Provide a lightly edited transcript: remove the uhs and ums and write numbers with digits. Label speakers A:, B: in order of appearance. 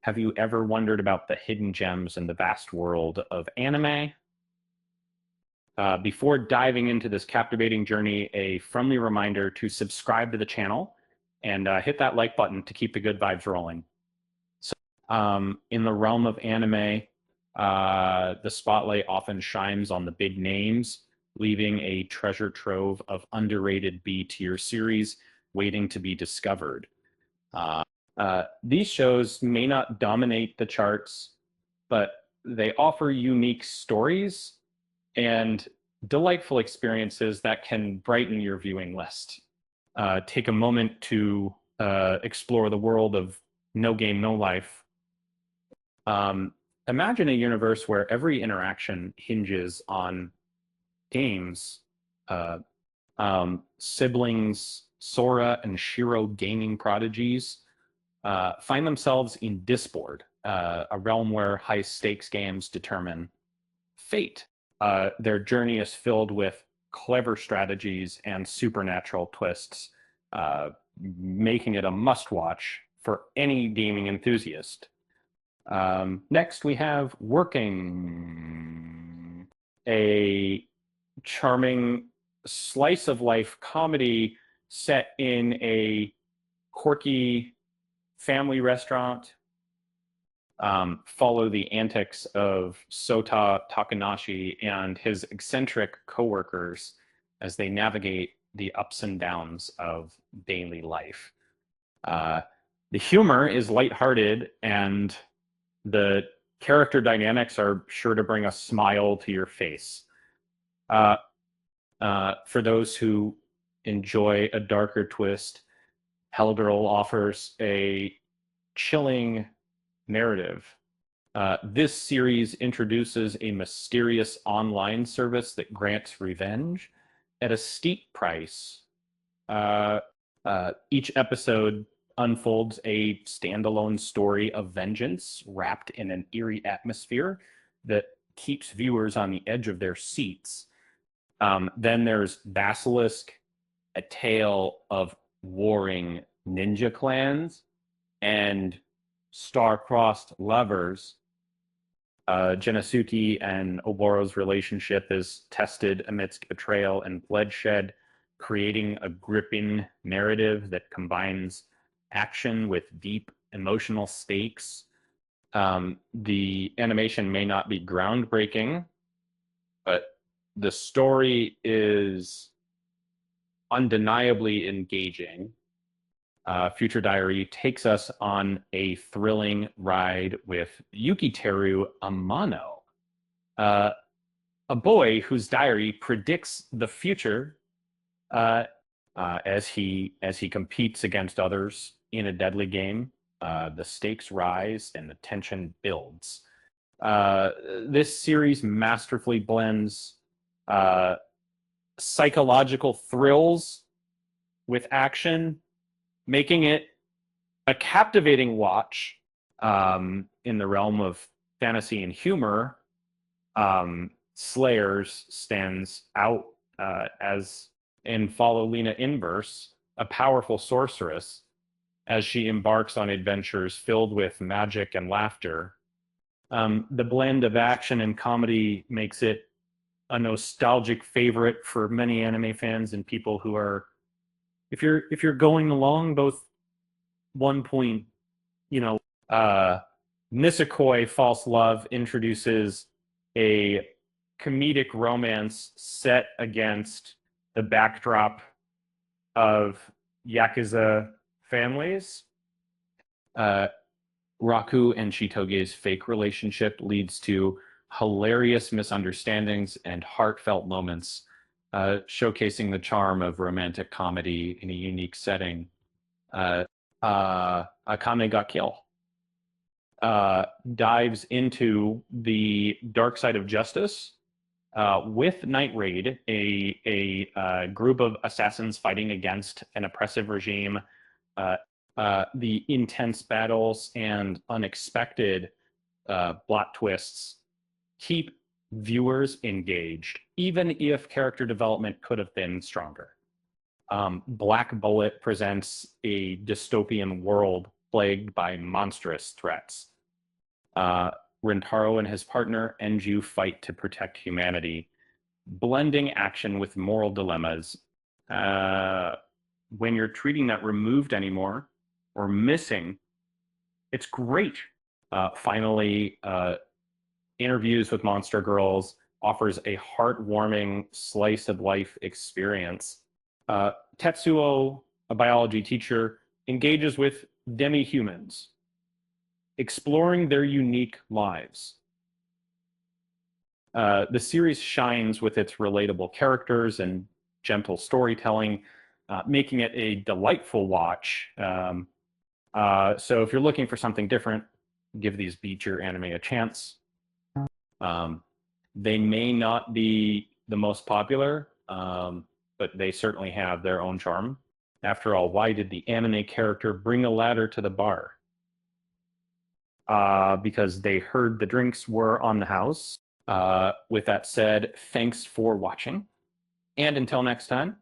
A: Have you ever wondered about the hidden gems in the vast world of anime? Before diving into this captivating journey, a friendly reminder to subscribe to the channel and hit that like button to keep the good vibes rolling. So, in the realm of anime, the spotlight often shines on the big names, leaving a treasure trove of underrated B tier series waiting to be discovered. Uh, these shows may not dominate the charts, but they offer unique stories and delightful experiences that can brighten your viewing list. Take a moment to explore the world of No Game, No Life. Imagine a universe where every interaction hinges on games. Uh, Siblings Sora and Shiro gaming prodigies find themselves in Disboard, a realm where high stakes games determine fate. Their journey is filled with clever strategies and supernatural twists, making it a must watch for any gaming enthusiast. Next, we have Working, a charming slice of life comedy set in a quirky family restaurant. Follow the antics of Sota Takanashi and his eccentric coworkers as they navigate the ups and downs of daily life. Uh, the humor is lighthearted, and the character dynamics are sure to bring a smile to your face. Uh, for those who enjoy a darker twist, Hellgirl offers a chilling narrative. This series introduces a mysterious online service that grants revenge at a steep price. Uh, each episode unfolds a standalone story of vengeance wrapped in an eerie atmosphere that keeps viewers on the edge of their seats. Then there's Basilisk, a tale of warring ninja clans, and star-crossed lovers. Genosuke and Oboro's relationship is tested amidst betrayal and bloodshed, creating a gripping narrative that combines action with deep emotional stakes. The animation may not be groundbreaking, but the story is undeniably engaging. Future Diary takes us on a thrilling ride with Yukiteru Amano, uh, a boy whose diary predicts the future uh, as he competes against others in a deadly game. The stakes rise and the tension builds. Uh, this series masterfully blends uh, psychological thrills with action, making it a captivating watch in the realm of fantasy and humor. Slayers stands out as in Follow Lena Inverse, a powerful sorceress as she embarks on adventures filled with magic and laughter. The blend of action and comedy makes it a nostalgic favorite for many anime fans and people who are, if you're going along both one point, you know, uh, Nisekoi False Love introduces a comedic romance set against the backdrop of Yakuza families. Uh, Raku and Shitoge's fake relationship leads to hilarious misunderstandings and heartfelt moments, showcasing the charm of romantic comedy in a unique setting. Uh, Akame ga Kill dives into the dark side of justice with Night Raid, a group of assassins fighting against an oppressive regime. The intense battles and unexpected plot twists keep viewers engaged, even if character development could have been stronger. Black Bullet presents a dystopian world plagued by monstrous threats, Uh, Rintaro and his partner Enju fight to protect humanity, blending action with moral dilemmas. Uh, when you're treating that removed anymore or missing, it's great. Finally, interviews with Monster Girls offers a heartwarming slice of life experience. Tetsuo, a biology teacher, engages with demi-humans, exploring their unique lives. The series shines with its relatable characters and gentle storytelling, making it a delightful watch. So if you're looking for something different, give these Beecher anime a chance. Um, they may not be the most popular, but they certainly have their own charm. After all, why did the anime character bring a ladder to the bar? Because they heard the drinks were on the house. With that said, thanks for watching. And until next time,